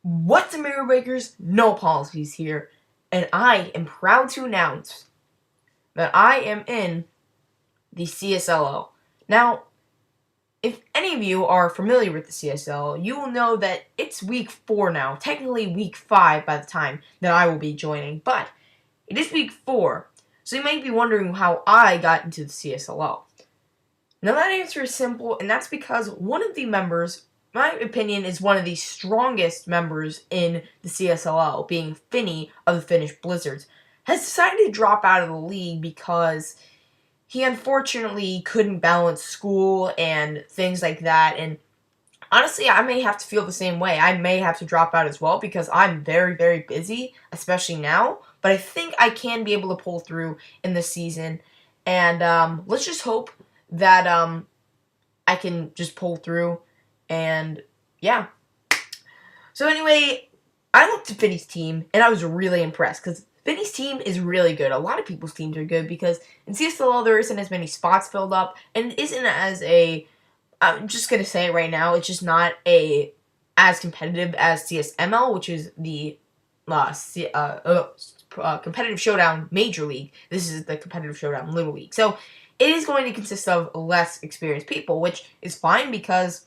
What's up, Mirror Breakers? No Apologies here, and I am proud to announce that I am in the CSLL. Now, if any of you are familiar with the CSLL, you will know that it's week 4 now, technically week 5 by the time that I will be joining, but it is week 4, so you might be wondering how I got into the CSLL. Now that answer is simple, and that's because one of the members, my opinion, is one of the strongest members in the CSLL, being Finny of the Finnish Blizzards, has decided to drop out of the league because he unfortunately couldn't balance school and things like that, and honestly, I may have to feel the same way. I may have to drop out as well because I'm very, very busy, especially now, but I think I can be able to pull through in this season, and let's just hope that I can just pull through, and yeah. So anyway, I looked at Finny's team, and I was really impressed, because Finny's team is really good. A lot of people's teams are good, because in CSLL there isn't as many spots filled up, and it isn't as a, I'm just going to say it right now, it's just not as competitive as CSML, which is the Competitive Showdown Major League. This is the Competitive Showdown Little League. So it is going to consist of less experienced people, which is fine because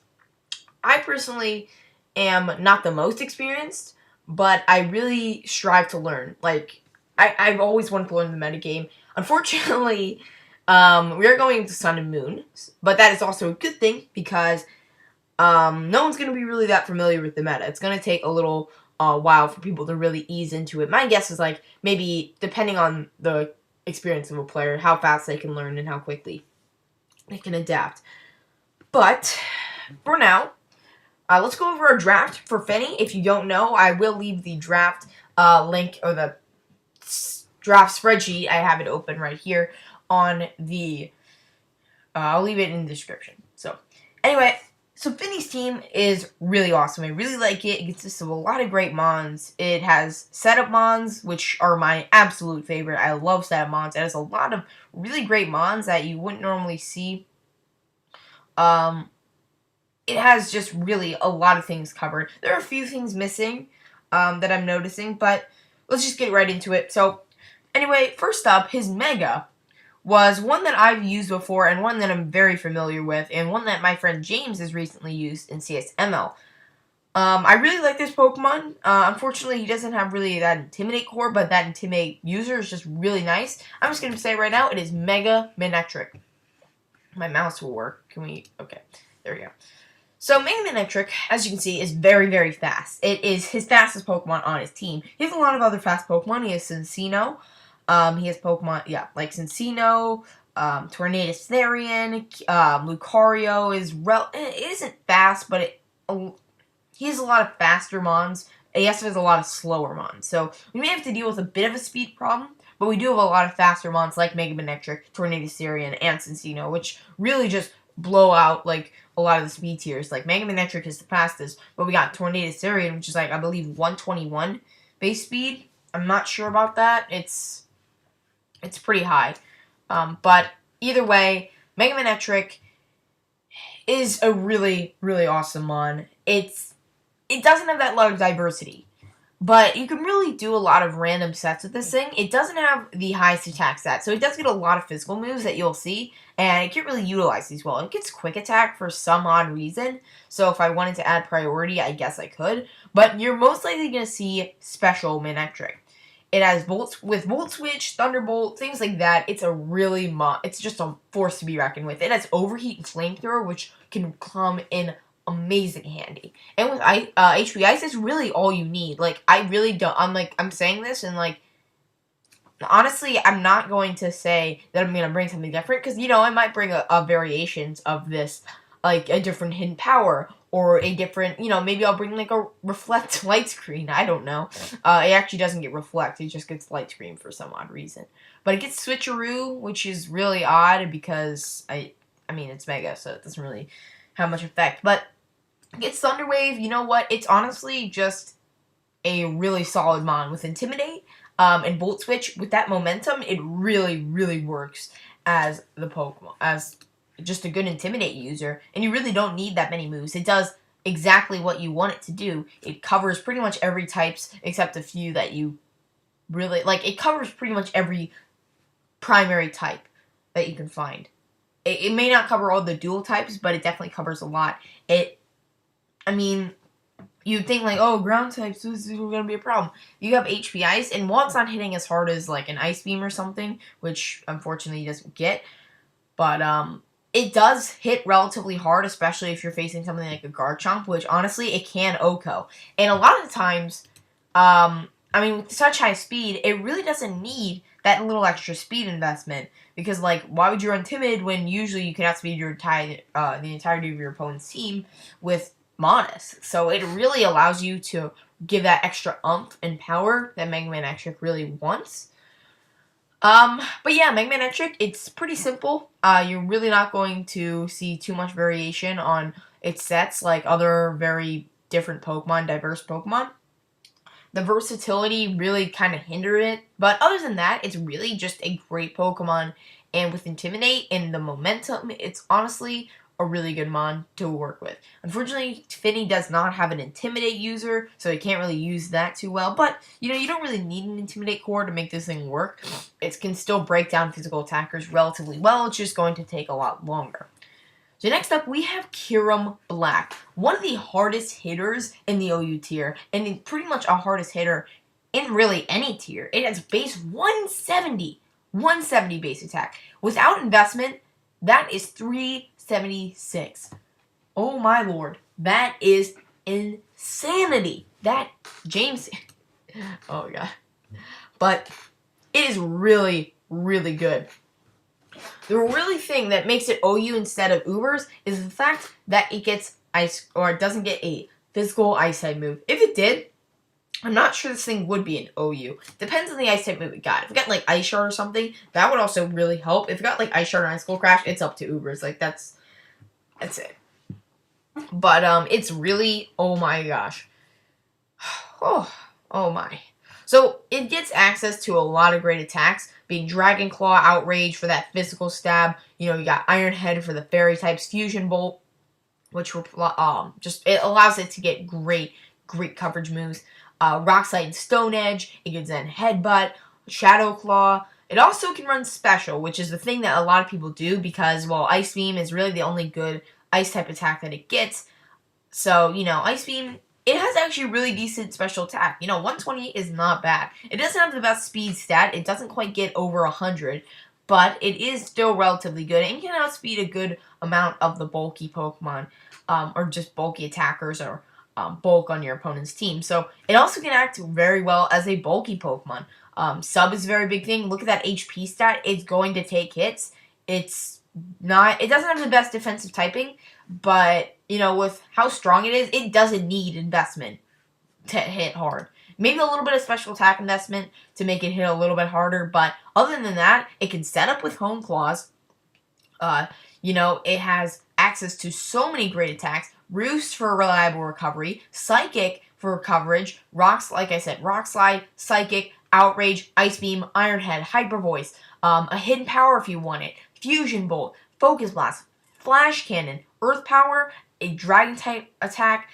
I personally am not the most experienced, but I really strive to learn. Like, I've always wanted to learn the metagame. Unfortunately, we are going to Sun and Moon, but that is also a good thing because no one's going to be really that familiar with the meta. It's going to take a little while for people to really ease into it. My guess is, like, maybe, depending on the experience of a player, how fast they can learn and how quickly they can adapt. But for now, let's go over our draft for Finny. If you don't know, I will leave the draft link, or the draft spreadsheet. I have it open right here on the, I'll leave it in the description. So anyway, so Finny's team is really awesome. I really like it. It consists of a lot of great mons. It has setup mons, which are my absolute favorite. I love setup mons. It has a lot of really great mons that you wouldn't normally see. It has just really a lot of things covered. There are a few things missing that I'm noticing, but let's just get right into it. So anyway, first up, his Mega was one that I've used before and one that I'm very familiar with, and one that my friend James has recently used in CSML. I really like this Pokemon. Unfortunately, he doesn't have really that Intimidate core, but that Intimidate user is just really nice. I'm just going to say right now, it is Mega Manectric. My mouse will work. Can we? Okay, there we go. So Mega Manectric, as you can see, is very, very fast. It is his fastest Pokemon on his team. He has a lot of other fast Pokemon. He has Cincino. He has Pokemon, yeah, like Cincino, Tornadus Therian, Lucario is it isn't fast, but he has a lot of faster mons. He also has a lot of slower mons. So we may have to deal with a bit of a speed problem, but we do have a lot of faster mons like Mega Manectric, Tornadus Therian, and Cincino, which really just blow out, like, a lot of the speed tiers. Like, Mega Manectric is the fastest, but we got Tornadus Therian, which is, like, I believe 121 base speed. I'm not sure about that. It's pretty high. But either way, Mega Manectric is a really, really awesome mon. It doesn't have that lot of diversity, but you can really do a lot of random sets with this thing. It doesn't have the highest attack stat, so it does get a lot of physical moves that you'll see, and it can't really utilize these well. It gets quick attack for some odd reason, so if I wanted to add priority, I guess I could, but you're most likely going to see Special Manectric. It has Volt Switch, Thunderbolt, things like that. It's a really it's just a force to be reckoned with. It has Overheat and Flamethrower, which can come in amazing handy. And with HP Ice, is really all you need. Like, I really don't. I'm saying this, and, like, honestly, I'm not going to say that I'm going to bring something different, because, you know, I might bring a variations of this, like a different hidden power, or a different, you know, maybe I'll bring, like, a reflect light screen. I don't know. It actually doesn't get reflect. It just gets light screen for some odd reason. But it gets switcheroo, which is really odd because I mean, it's Mega, so it doesn't really have much effect. But it gets Thunder Wave. You know what? It's honestly just a really solid mon with Intimidate and Volt Switch. With that momentum, it really, really works as the Pokemon, as just a good Intimidate user, and you really don't need that many moves. It does exactly what you want it to do. It covers pretty much every types except a few that you really like. It covers pretty much every primary type that you can find. It may not cover all the dual types, but it definitely covers a lot. I mean, you'd think like, oh, ground types, this is going to be a problem. You have HP Ice, and while it's not hitting as hard as like an Ice Beam or something, which unfortunately he doesn't get, but it does hit relatively hard, especially if you're facing something like a Garchomp, which honestly, it can OHKO. And a lot of the times, I mean, with such high speed, it really doesn't need that little extra speed investment. Because, like, why would you run Timid when usually you can outspeed your the entirety of your opponent's team with Modest? So it really allows you to give that extra oomph and power that Mega Man X-Trick really wants. But yeah, Mega Man X-Trick, it's pretty simple. You're really not going to see too much variation on its sets like other very different Pokemon, diverse Pokemon. The versatility really kind of hindered it, but other than that, it's really just a great Pokemon, and with Intimidate and the momentum, it's honestly a really good mon to work with. Unfortunately, Finny does not have an Intimidate user, so he can't really use that too well, but, you know, you don't really need an Intimidate core to make this thing work. It can still break down physical attackers relatively well, it's just going to take a lot longer. So next up, we have Kyurem Black, one of the hardest hitters in the OU tier, and pretty much a hardest hitter in really any tier. It has base 170 base attack. Without investment, that is 376. Oh my lord, that is insanity. That, James, oh god. But it is really, really good. The really thing that makes it OU instead of Ubers is the fact that it gets ice, or it doesn't get a physical ice type move. If it did, I'm not sure this thing would be an OU. Depends on the ice type move it got. If it got like Ice Shard or something, that would also really help. If it got like Ice Shard or Ice Skull Crash, it's up to Ubers. Like that's it. But it's really, oh my gosh. Oh my. So it gets access to a lot of great attacks, being Dragon Claw, Outrage for that physical stab. You know, you got Iron Head for the fairy types, Fusion Bolt, which just it allows it to get great coverage moves. Rock Slide and Stone Edge. It can then Headbutt, Shadow Claw. It also can run Special, which is the thing that a lot of people do because, well, Ice Beam is really the only good ice type attack that it gets. So, you know, Ice Beam, it has actually really decent special attack. You know, 128 is not bad. It doesn't have the best speed stat. It doesn't quite get over 100, but it is still relatively good and can outspeed a good amount of the bulky Pokemon, or just bulky attackers, or bulk on your opponent's team. So it also can act very well as a bulky Pokemon. Sub is a very big thing. Look at that HP stat. It's going to take hits. It doesn't have the best defensive typing, but, you know, with how strong it is, it doesn't need investment to hit hard. Maybe a little bit of special attack investment to make it hit a little bit harder, but other than that, it can set up with Hone Claws. You know, it has access to so many great attacks. Roost for reliable recovery, Psychic for coverage, like I said, Rock Slide, Psychic, Outrage, Ice Beam, Iron Head, Hyper Voice, a Hidden Power if you want it, Fusion Bolt, Focus Blast, Flash Cannon, Earth Power, a Dragon type attack.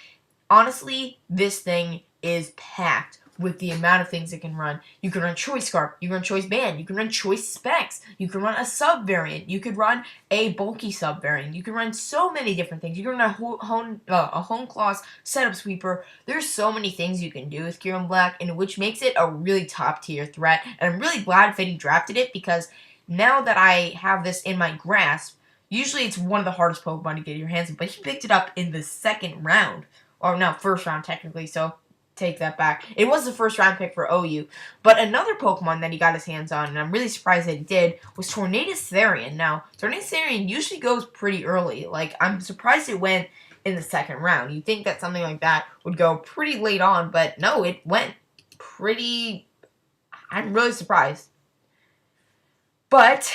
Honestly, this thing is packed with the amount of things it can run. You can run Choice Scarf, you can run Choice Band, you can run Choice Specs, you can run a sub variant, you could run a bulky sub variant, you can run so many different things. You can run a Hone Claws setup sweeper. There's so many things you can do with Kyurem Black, and which makes it a really top tier threat. And I'm really glad Fetty drafted it because now that I have this in my grasp, usually it's one of the hardest Pokemon to get your hands on, but he picked it up in the second round. Or no, first round technically, so take that back. It was the first round pick for OU. But another Pokemon that he got his hands on, and I'm really surprised that he did, was Tornadus Therian. Now, Tornadus Therian usually goes pretty early. Like, I'm surprised it went in the second round. You'd think that something like that would go pretty late on, but no, it went pretty... I'm really surprised. But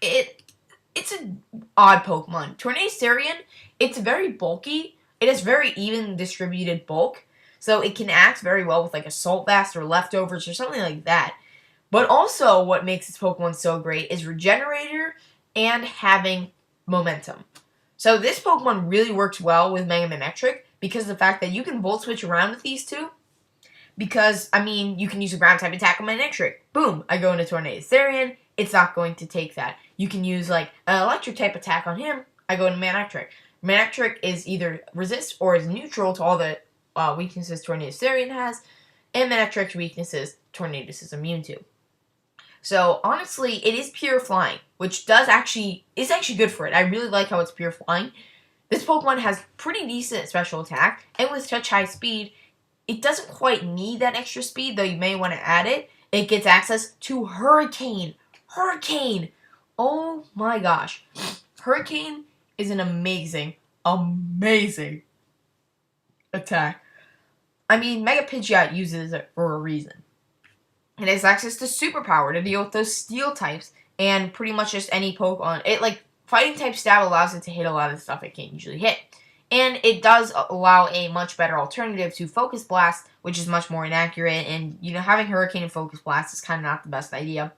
it's an odd Pokemon. Tornadus Therian, it's very bulky. It has very even distributed bulk, so it can act very well with like Assault Vest or Leftovers or something like that. But also what makes its Pokemon so great is Regenerator and having momentum. So this Pokemon really works well with Mega Manectric because of the fact that you can Volt Switch around with these two. Because, I mean, you can use a ground type attack on Manectric. Boom, I go into Tornadus Therian, it's not going to take that. You can use, like, an electric type attack on him, I go into Manectric. Manectric is either resist or is neutral to all the weaknesses Tornadus Therian has, and Manectric's weaknesses Tornadus is immune to. So, honestly, it is pure flying, which is actually good for it. I really like how it's pure flying. This Pokemon has pretty decent special attack, and with such high speed, it doesn't quite need that extra speed, though you may want to add it. It gets access to Hurricane. Hurricane! Oh my gosh. Hurricane is an amazing attack. I mean, Mega Pidgeot uses it for a reason. It has access to Superpower to deal with those Steel types and pretty much just any Pokemon. Fighting type stab allows it to hit a lot of stuff it can't usually hit. And it does allow a much better alternative to Focus Blast, which is much more inaccurate. And, having Hurricane and Focus Blast is kind of not the best idea.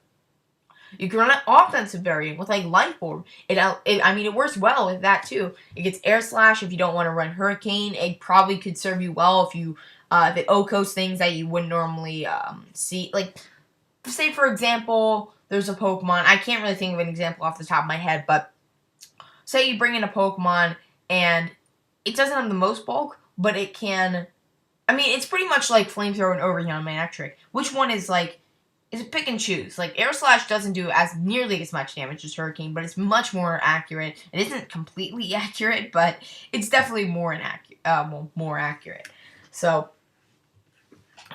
You can run an offensive variant with, like, Life Orb. It works well with that, too. It gets Air Slash if you don't want to run Hurricane. It probably could serve you well if you, the Okos things that you wouldn't normally see. Like, say, for example, there's a Pokemon. I can't really think of an example off the top of my head, but say you bring in a Pokemon and it doesn't have the most bulk, but it can... it's pretty much like Flamethrower and Overheat on Manectric. Which one is, like... Is it pick and choose? Like, Air Slash doesn't do nearly as much damage as Hurricane, but it's much more accurate. It isn't completely accurate, but it's definitely more accurate. So,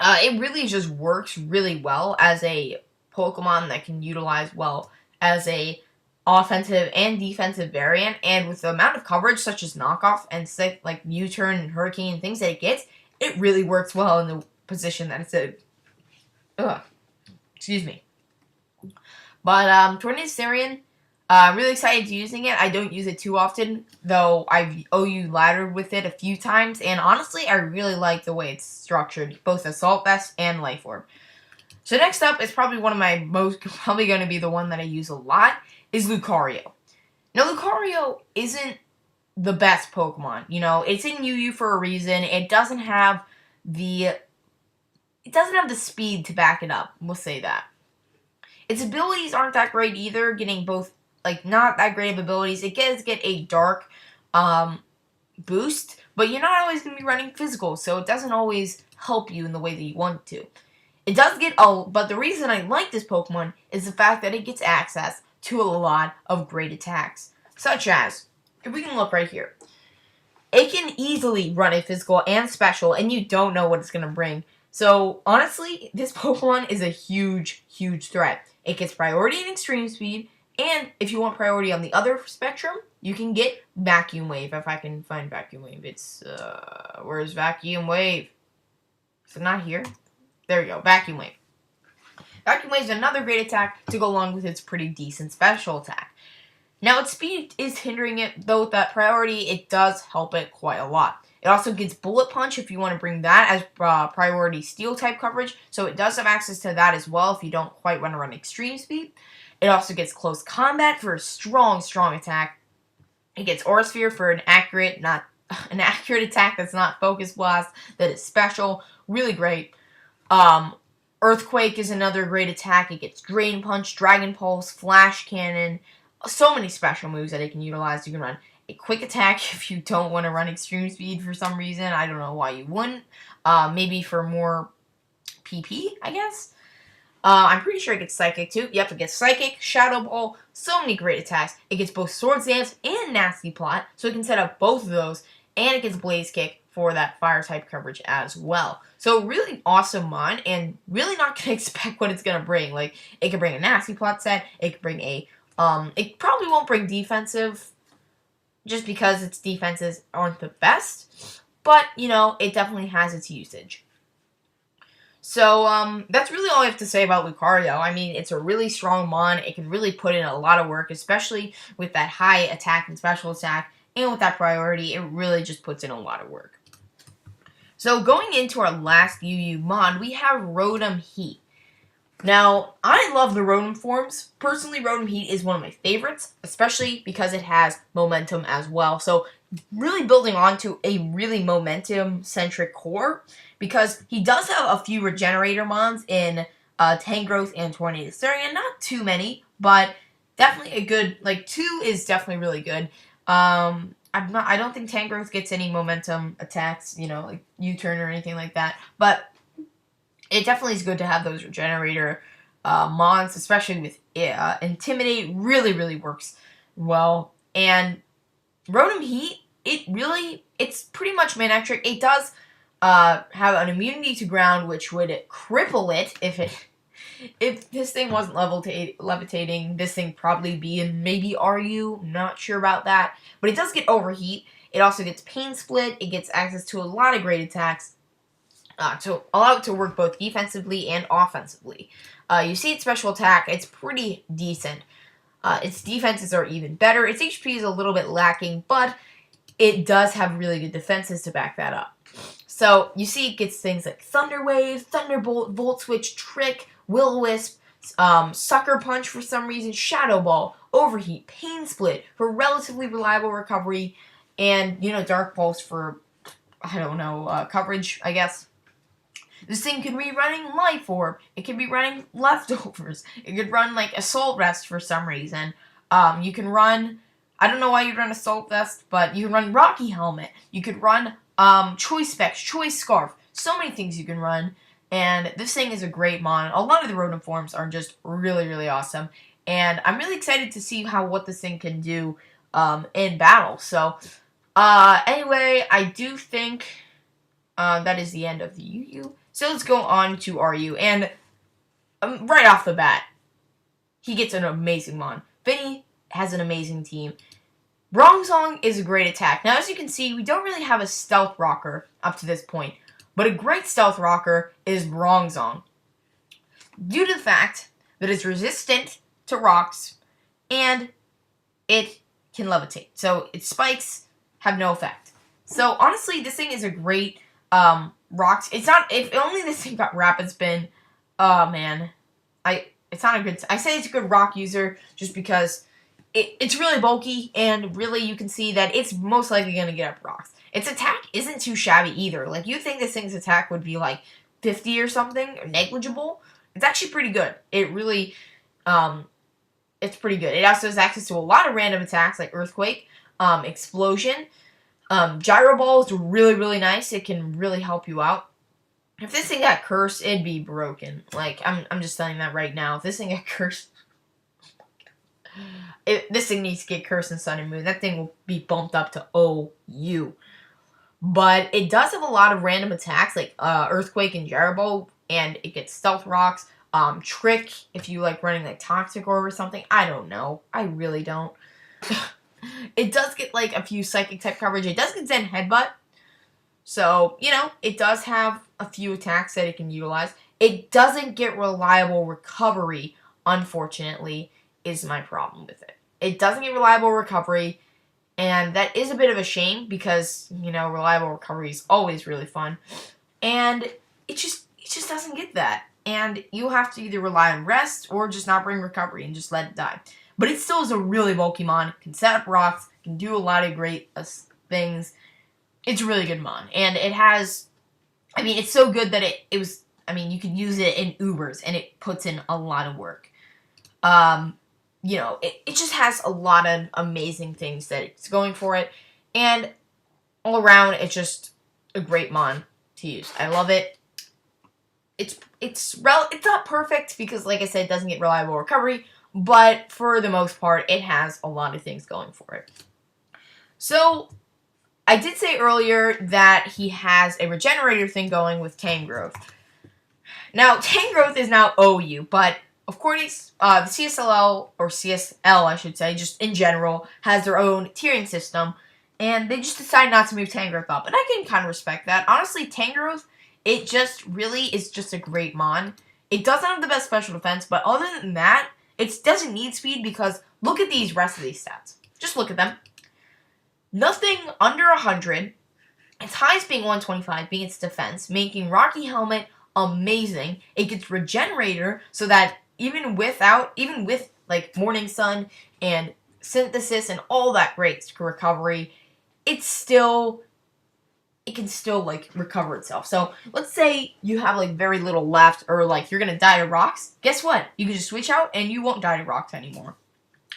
it really just works really well as a Pokemon that can utilize well as a offensive and defensive variant, and with the amount of coverage such as knockoff and like U-turn and Hurricane and things that it gets, it really works well in the position that it's in. Excuse me. But Tornadus Therian, really excited to using it. I don't use it too often, though I've OU laddered with it a few times, and honestly, I really like the way it's structured, both Assault Vest and Life Orb. So next up is probably one of my probably going to be the one that I use a lot, is Lucario. Now, Lucario isn't the best Pokemon. It's in UU for a reason. It doesn't have the speed to back it up. We'll say that. Its abilities aren't that great either, getting both, not that great of abilities. It does get a dark boost, but you're not always going to be running physical, so it doesn't always help you in the way that you want to. It does get but the reason I like this Pokemon is the fact that it gets access to a lot of great attacks, such as, if we can look right here, it can easily run a physical and special, and you don't know what it's going to bring. So, honestly, this Pokemon is a huge, huge threat. It gets priority in extreme speed, and if you want priority on the other spectrum, you can get Vacuum Wave, if I can find Vacuum Wave. It's, where's Vacuum Wave? Is it not here? There we go, Vacuum Wave. Vacuum Wave is another great attack to go along with its pretty decent special attack. Now, its speed is hindering it, though with that priority, it does help it quite a lot. It also gets Bullet Punch if you want to bring that as priority Steel type coverage, so it does have access to that as well if you don't quite want to run extreme speed. It also gets Close Combat for a strong, strong attack. It gets Aura Sphere for an accurate attack that's not Focus Blast, that is special, really great. Earthquake is another great attack. It gets Drain Punch, Dragon Pulse, Flash Cannon, so many special moves that it can utilize. You can run a quick attack if you don't want to run extreme speed for some reason. I don't know why you wouldn't. Maybe for more PP, I guess. I'm pretty sure it gets Psychic too. Yep, it gets Psychic, Shadow Ball, so many great attacks. It gets both Swords Dance and Nasty Plot, so it can set up both of those. And it gets Blaze Kick for that fire type coverage as well. So really awesome mon, and really not going to expect what it's going to bring. Like, it could bring a Nasty Plot set, it could bring a, it probably won't bring defensive, just because its defenses aren't the best, but, it definitely has its usage. So, that's really all I have to say about Lucario. It's a really strong mon, it can really put in a lot of work, especially with that high attack and special attack, and with that priority, it really just puts in a lot of work. So going into our last UU mon, we have Rotom Heat. Now, I love the Rotom forms. Personally, Rotom Heat is one of my favorites, especially because it has momentum as well. So, really building onto a really momentum-centric core, because he does have a few Regenerator mons in Tangrowth and Tornado Surge, not too many, but definitely a good, like, 2 is definitely really good. I don't think Tangrowth gets any momentum attacks, like U-turn or anything like that, but it definitely is good to have those Regenerator mons, especially with Intimidate. Really, really works well. And Rotom Heat, it's pretty much Manectric. It does have an immunity to ground, which would cripple it if this thing wasn't levitating. This thing probably be in maybe RU. Not sure about that, but it does get Overheat. It also gets Pain Split. It gets access to a lot of great attacks to allow it to work both defensively and offensively. You see its special attack, it's pretty decent. Its defenses are even better. Its HP is a little bit lacking, but it does have really good defenses to back that up. So you see it gets things like Thunder Wave, Thunderbolt, Volt Switch, Trick, Will-O-Wisp, Sucker Punch for some reason, Shadow Ball, Overheat, Pain Split for relatively reliable recovery, and, Dark Pulse for, coverage, I guess. This thing could be running Life Orb. It could be running Leftovers. It could run, like, Assault Vest for some reason. You can run... I don't know why you'd run Assault Vest, but you can run Rocky Helmet. You could run Choice Specs, Choice Scarf. So many things you can run. And this thing is a great mon. A lot of the Rotom forms are just really, really awesome. And I'm really excited to see what this thing can do in battle. So, anyway, I do think that is the end of the UU. So let's go on to RU, and right off the bat, he gets an amazing mon. Vinny has an amazing team. Bronzong is a great attack. Now, as you can see, we don't really have a Stealth Rocker up to this point, but a great Stealth Rocker is Bronzong, due to the fact that it's resistant to rocks, and it can levitate. So its spikes have no effect. So honestly, this thing is a great rocks. It's not. If only this thing got Rapid Spin. Oh man, it's not a good. I say it's a good rock user just because it's really bulky, and really you can see that it's most likely going to get up rocks. Its attack isn't too shabby either. Like, you think this thing's attack would be like 50 or something, or negligible. It's actually pretty good. It really, it's pretty good. It also has access to a lot of random attacks like Earthquake, Explosion. Gyro Ball is really, really nice. It can really help you out. If this thing got cursed, it'd be broken. Like, I'm just telling that right now. If this thing got cursed, this thing needs to get cursed in Sun and Moon. That thing will be bumped up to OU. But it does have a lot of random attacks, like Earthquake and Gyro Ball, and it gets Stealth Rocks. Trick, if you like running like Toxic Orb or something. I don't know. I really don't. It does get, like, a few Psychic type coverage. It does get Zen Headbutt. So, it does have a few attacks that it can utilize. It doesn't get reliable recovery, unfortunately, is my problem with it. It doesn't get reliable recovery, and that is a bit of a shame because, reliable recovery is always really fun. And it just doesn't get that. And you have to either rely on rest or just not bring recovery and just let it die. But it still is a really bulky mon, can set up rocks, can do a lot of great things. It's a really good mon. And it has, it's so good that you can use it in Ubers, and it puts in a lot of work. It just has a lot of amazing things that it's going for it. And all around, it's just a great mon to use. I love it. It's not perfect because, like I said, it doesn't get reliable recovery. But for the most part, it has a lot of things going for it. So, I did say earlier that he has a Regenerator thing going with Tangrowth. Now, Tangrowth is now OU, but of course, the CSLL, or CSL, I should say, just in general, has their own tiering system, and they just decided not to move Tangrowth up. And I can kind of respect that. Honestly, Tangrowth, it just really is just a great mon. It doesn't have the best special defense, but other than that, it doesn't need speed because look at these rest of these stats. Just look at them. Nothing under 100. Its highest being 125, being its defense, making Rocky Helmet amazing. It gets Regenerator, so that even with like Morning Sun and Synthesis and all that great recovery, it can still like recover itself. So let's say you have like very little left, or like you're gonna die to rocks. Guess what? You can just switch out and you won't die to rocks anymore,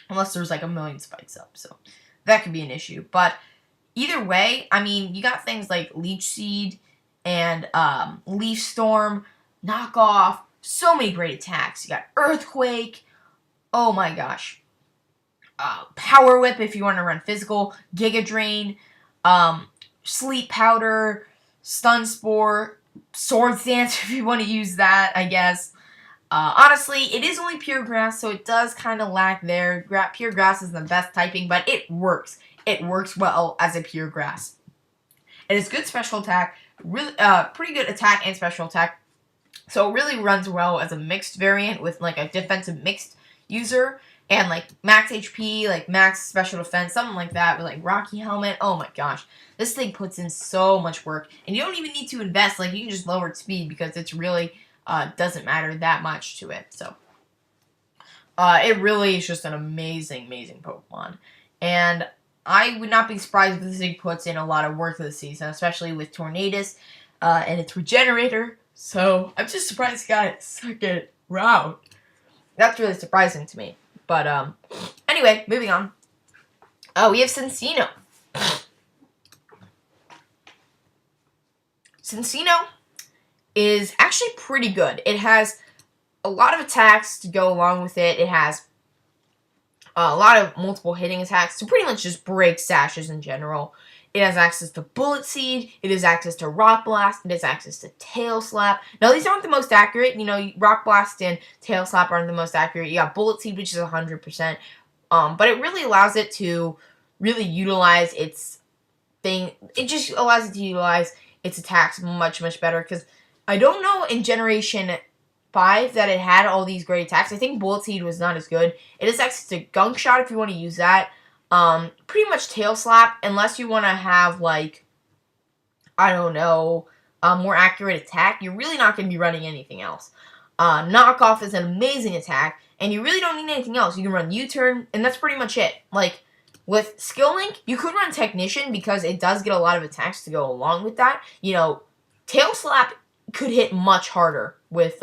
unless there's like a million spikes up. So that could be an issue. But either way, I mean, you got things like Leech Seed and Leaf Storm, Knock Off. So many great attacks. You got Earthquake. Oh my gosh. Power Whip if you want to run physical. Giga Drain. Sleep Powder. Stun Spore. Swords Dance if you want to use that, I guess. Honestly, it is only pure grass, so it does kind of lack there. Pure grass isn't the best typing, but it works. It works well as a pure grass. It is good special attack. Really, pretty good attack and special attack. So it really runs well as a mixed variant with like a defensive mixed user. And like max HP, like max special defense, something like that with like Rocky Helmet. Oh my gosh. This thing puts in so much work. And you don't even need to invest. Like you can just lower its speed because it's really doesn't matter that much to it. So it really is just an amazing, amazing Pokemon. And I would not be surprised if this thing puts in a lot of work for the season, especially with Tornadus and its Regenerator. So I'm just surprised it got it second round. That's really surprising to me. But anyway, moving on. We have Cinccino. Cinccino is actually pretty good. It has a lot of attacks to go along with it. It has a lot of multiple hitting attacks to pretty much just break sashes in general. It has access to Bullet Seed. It has access to Rock Blast. It has access to Tail Slap. Now, these aren't the most accurate. You know, Rock Blast and Tail Slap aren't the most accurate. You got Bullet Seed, which is 100%. But it really allows it to really utilize its thing. It just allows it to utilize its attacks much, much better. Because I don't know in Generation 5 that it had all these great attacks. I think Bullet Seed was not as good. It has access to Gunk Shot if you want to use that. Pretty much Tail Slap, unless you want to have, like, I don't know, a more accurate attack, you're really not going to be running anything else. Knock Off is an amazing attack, and you really don't need anything else. You can run U-Turn, and that's pretty much it. Like, with Skill Link, you could run Technician, because it does get a lot of attacks to go along with that. You know, Tail Slap could hit much harder with,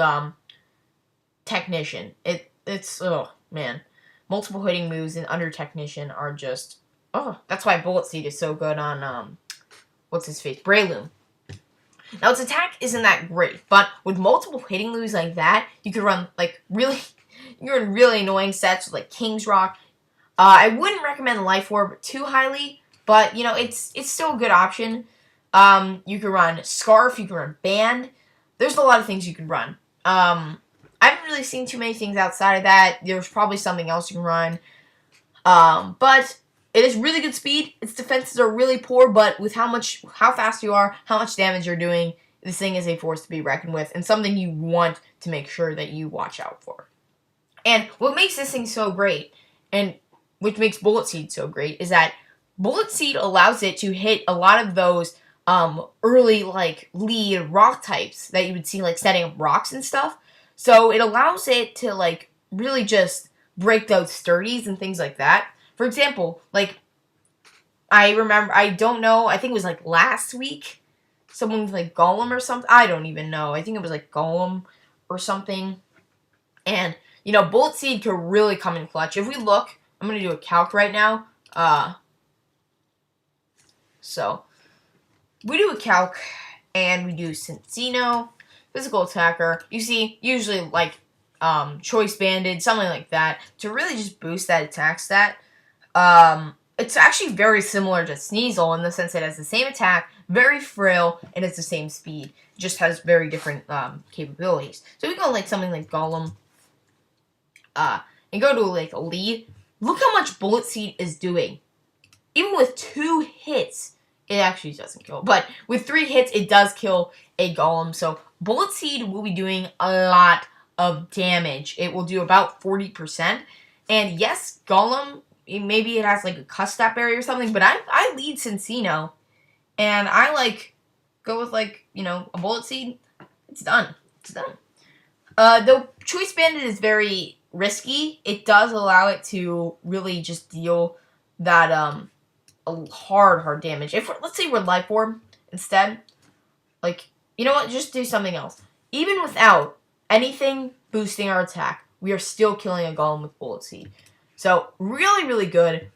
Technician. It's, oh, man. Multiple hitting moves and under Technician are just... Oh, that's why Bullet Seed is so good on, what's-his-face? Breloom. Now, its attack isn't that great, but with multiple hitting moves like that, you could run, like, really... You're in really annoying sets with, like, King's Rock. I wouldn't recommend Life Orb too highly, but, you know, it's still a good option. You could run Scarf, you can run Band. There's a lot of things you can run. I haven't really seen too many things outside of that. There's probably something else you can run. But it is really good speed. Its defenses are really poor, but with how fast you are, how much damage you're doing, this thing is a force to be reckoned with, and something you want to make sure that you watch out for. And what makes this thing so great, and which makes Bullet Seed so great, is that Bullet Seed allows it to hit a lot of those early, like, lead rock types that you would see, like, setting up rocks and stuff. So it allows it to, like, really just break those sturdies and things like that. For example, like, I don't know, I think it was, like, last week, someone with, like, Golem or something. I don't even know. I think it was, like, Golem or something. And, you know, Bullet Seed could really come in clutch. If we look, I'm going to do a calc right now. So, we do a calc, and we do Cinccino. Physical attacker, you see, usually like Choice Banded, something like that, to really just boost that attack stat. It's actually very similar to Sneasel in the sense that it has the same attack, very frail, and it's the same speed. It just has very different capabilities. So we go like something like Golem, and go to like a lead. Look how much Bullet Seed is doing. Even with 2 hits, it actually doesn't kill. But with 3 hits, it does kill a Golem. So Bullet Seed will be doing a lot of damage. It will do about 40%. And yes, Golem, maybe it has like a cuss stat barrier or something, but I lead Cinccino. And I like go with like, you know, a Bullet Seed. It's done. It's done. Though Choice Bandit is very risky, it does allow it to really just deal that a hard damage. If let's say we're Life Orb instead, like, you know what? Just do something else. Even without anything boosting our attack, we are still killing a golem with Bullet Seed. So really, really good.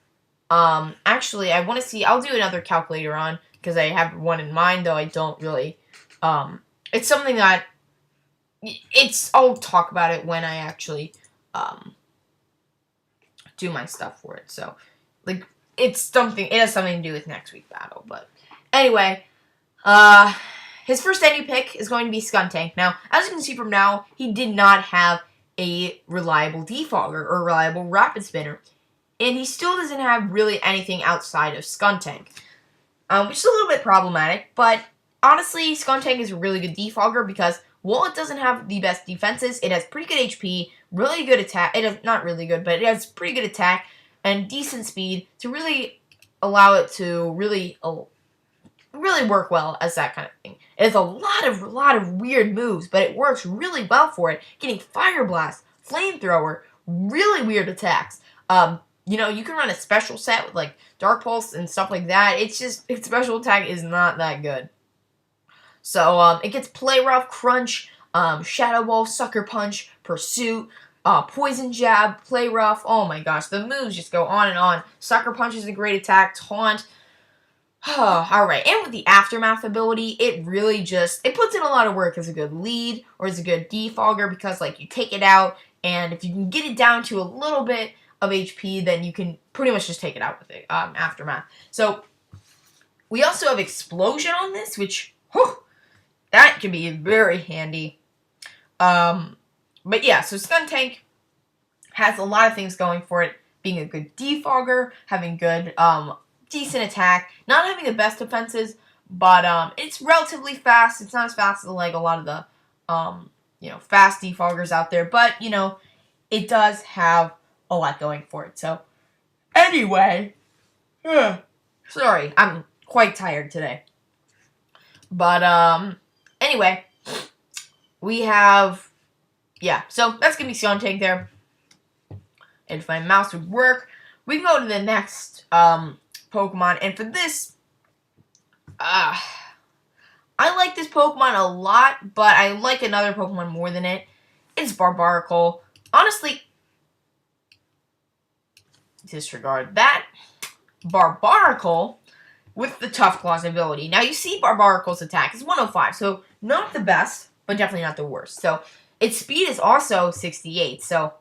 Actually, I want to see. I'll do another calculator on because I have one in mind, though I don't really. It's something that I'll talk about it when I actually do my stuff for it. So, like, it has something to do with next week's battle. But anyway, his first NU pick is going to be Skuntank. Now, as you can see from now, he did not have a reliable defogger or reliable rapid spinner, and he still doesn't have really anything outside of Skuntank, which is a little bit problematic. But honestly, Skuntank is a really good defogger because while it doesn't have the best defenses, it has pretty good HP, really good attack. It is not really good, but it has pretty good attack and decent speed to really allow it to really work well as that kind of thing. It has a lot of weird moves, but it works really well for it. Getting Fire Blast, Flamethrower, really weird attacks. You know, you can run a special set with like Dark Pulse and stuff like that. It's just its special attack is not that good. So, it gets Play Rough, Crunch, Shadow Ball, Sucker Punch, Pursuit, Poison Jab, Play Rough. Oh my gosh, the moves just go on and on. Sucker Punch is a great attack. Taunt. Alright, and with the Aftermath ability, it really just, it puts in a lot of work as a good lead or as a good defogger because, like, you take it out, and if you can get it down to a little bit of HP, then you can pretty much just take it out with it, Aftermath. So, we also have Explosion on this, which, that can be very handy. But yeah, so Skuntank has a lot of things going for it. Being a good defogger, having good, decent attack, not having the best defenses, but, it's relatively fast. It's not as fast as, like, a lot of the, fast defoggers out there. But, it does have a lot going for it. So, anyway, sorry, I'm quite tired today. But, anyway, we have, so that's going to be Skuntank there. And if my mouse would work, we can go to the next, Pokemon. And for this, I like this Pokemon a lot, but I like another Pokemon more than it. It's Barbaracle. Honestly, disregard that. Barbaracle with the Tough Claws ability. Now, you see Barbaracle's attack is 105, so not the best, but definitely not the worst. So, its speed is also 68, so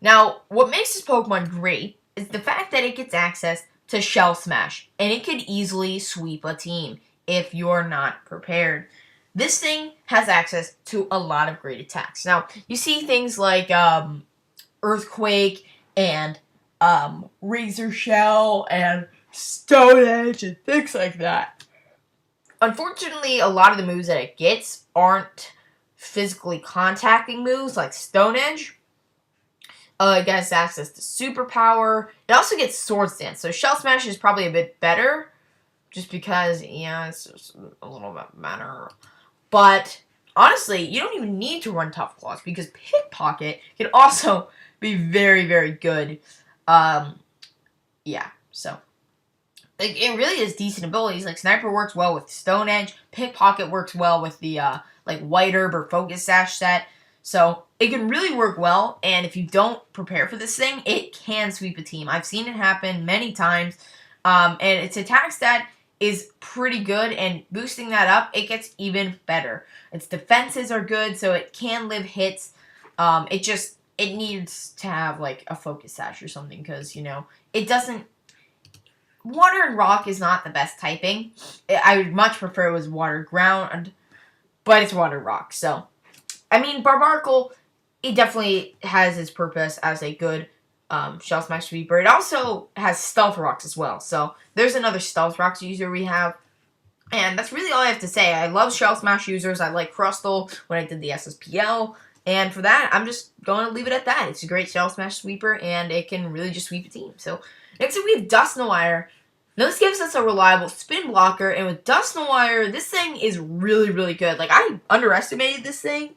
now, what makes this Pokemon great is the fact that it gets access to Shell Smash, and it could easily sweep a team if you're not prepared. This thing has access to a lot of great attacks. Now, you see things like Earthquake and Razor Shell and Stone Edge and things like that. Unfortunately, a lot of the moves that it gets aren't physically contacting moves like Stone Edge. It gets access to Superpower. It also gets Sword Stance. So Shell Smash is probably a bit better. Just because, it's just a little bit better. But, honestly, you don't even need to run Tough Claws. Because Pickpocket can also be very, very good. So. Like, it really is decent abilities. Like, Sniper works well with Stone Edge. Pickpocket works well with the, White Herb or Focus Sash set. So, it can really work well, and if you don't prepare for this thing, it can sweep a team. I've seen it happen many times, and its attack stat is pretty good, and boosting that up, it gets even better. Its defenses are good, so it can live hits. It needs to have, like, a Focus Sash or something, because, it doesn't... Water and Rock is not the best typing. I would much prefer it was Water Ground, but it's Water Rock, so... I mean, Barbaracle, it definitely has its purpose as a good Shell Smash sweeper. It also has Stealth Rocks as well. So, there's another Stealth Rocks user we have. And that's really all I have to say. I love Shell Smash users. I like Crustle when I did the SSPL. And for that, I'm just going to leave it at that. It's a great Shell Smash sweeper, and it can really just sweep a team. So, next up we have Dusknoir. Now this gives us a reliable spin blocker, and with Dust and Wire, this thing is really, really good. Like, I underestimated this thing.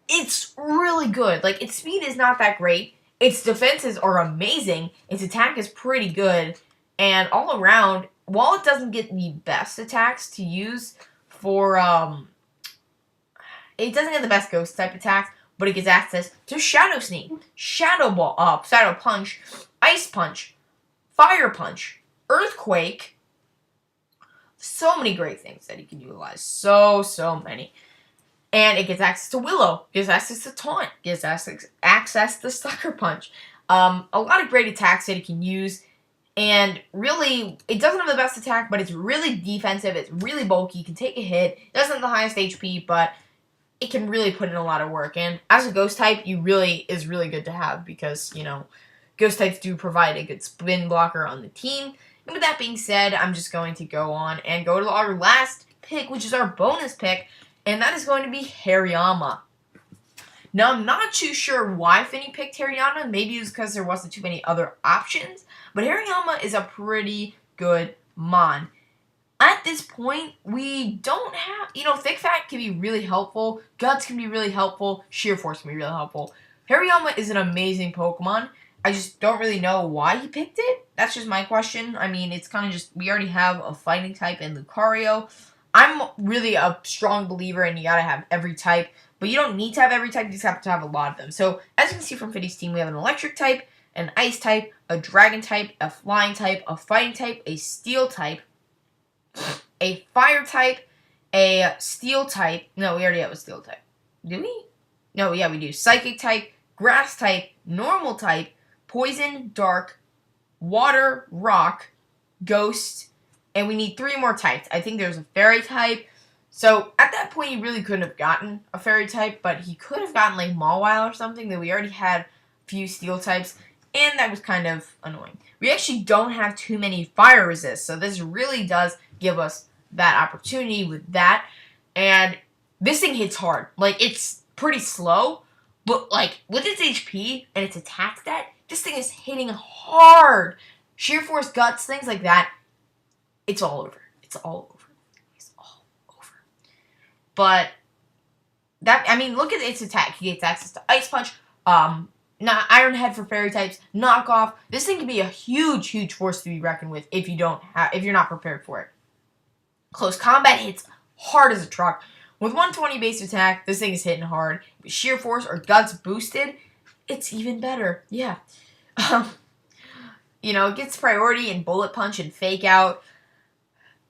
It's really good. Like, its speed is not that great. Its defenses are amazing. Its attack is pretty good. And all around, while it doesn't get the best attacks to use for, it doesn't get the best ghost type attacks, but it gets access to Shadow Sneak, Shadow Punch, Ice Punch, Fire Punch, Earthquake. So many great things that you can utilize. So many. And it gets access to Willow, gets access to Taunt, gets access to Sucker Punch. A lot of great attacks that it can use. And really, it doesn't have the best attack, but it's really defensive. It's really bulky. You can take a hit. It doesn't have the highest HP, but it can really put in a lot of work. And as a ghost type, is really good to have because, you know, ghost types do provide a good spin blocker on the team. And with that being said, I'm just going to go on and go to our last pick, which is our bonus pick, and that is going to be Hariyama. Now, I'm not too sure why Finney picked Hariyama. Maybe it was because there wasn't too many other options, but Hariyama is a pretty good mon. At this point, we don't have, you know, Thick Fat can be really helpful, Guts can be really helpful, Sheer Force can be really helpful. Hariyama is an amazing Pokemon. I just don't really know why he picked it. That's just my question. I mean, it's kind of just, we already have a fighting type in Lucario. I'm really a strong believer in you gotta have every type, but you don't need to have every type, you just have to have a lot of them. So, as you can see from Finney's team, we have an electric type, an ice type, a dragon type, a flying type, a fighting type, a steel type, a fire type, a steel type. No, we already have a steel type. Do we? No, yeah, we do. Psychic type, grass type, normal type, poison, dark, water, rock, ghost, and we need 3 more types. I think there's a fairy type. So, at that point, he really couldn't have gotten a fairy type, but he could have gotten, like, Mawile or something, that we already had a few steel types, and that was kind of annoying. We actually don't have too many fire resists, so this really does give us that opportunity with that. And this thing hits hard. Like, it's pretty slow, but, like, with its HP and its attack stat, this thing is hitting hard. Sheer Force, Guts, things like that, it's all over. It's all over. It's all over. But, that, I mean, look at its attack. He gets access to Ice Punch, Iron Head for fairy types, knockoff. This thing can be a huge force to be reckoned with if you're not prepared for it. Close combat hits hard as a truck. With 120 base attack, this thing is hitting hard. With Sheer Force or Guts boosted, it's even better. Yeah. You know, it gets priority in Bullet Punch and Fake Out.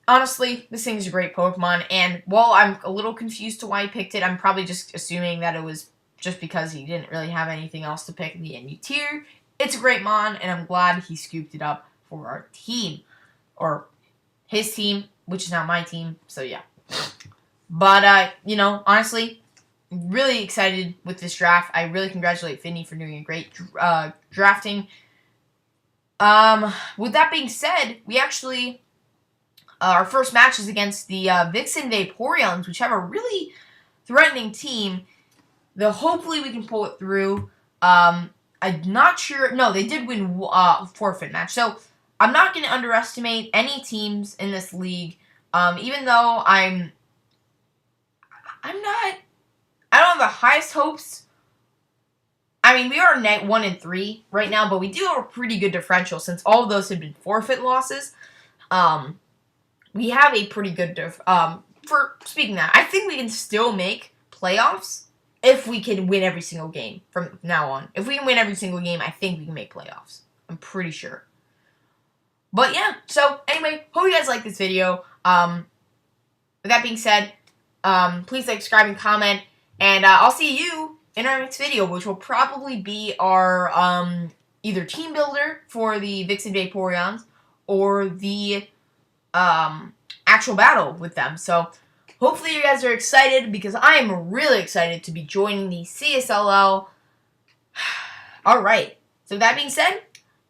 Honestly, this thing is a great Pokemon, and while I'm a little confused to why he picked it, I'm probably just assuming that it was just because he didn't really have anything else to pick in the NU tier. It's a great mon, and I'm glad he scooped it up for our team. Or his team, which is not my team, so yeah. But, you know, honestly, really excited with this draft. I really congratulate Finney for doing a great drafting. With that being said, we actually, our first match is against the Beijing Beheeyems, which have a really threatening team. Though hopefully we can pull it through. I'm not sure. No, they did win forfeit match. So I'm not going to underestimate any teams in this league. Even though I don't have the highest hopes. I mean, we are 1-3 right now, but we do have a pretty good differential since all of those have been forfeit losses. We have a pretty good for speaking of that, I think we can still make playoffs if we can win every single game from now on. If we can win every single game, I think we can make playoffs. I'm pretty sure. But yeah, so anyway, hope you guys like this video. With that being said, please like, subscribe, and comment. And I'll see you in our next video, which will probably be our either team builder for the Beijing Beheeyems or the actual battle with them. So hopefully you guys are excited because I am really excited to be joining the CSLL. Alright, so with that being said,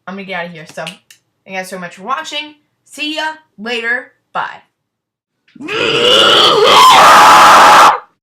I'm going to get out of here. So thank you guys so much for watching. See ya later. Bye.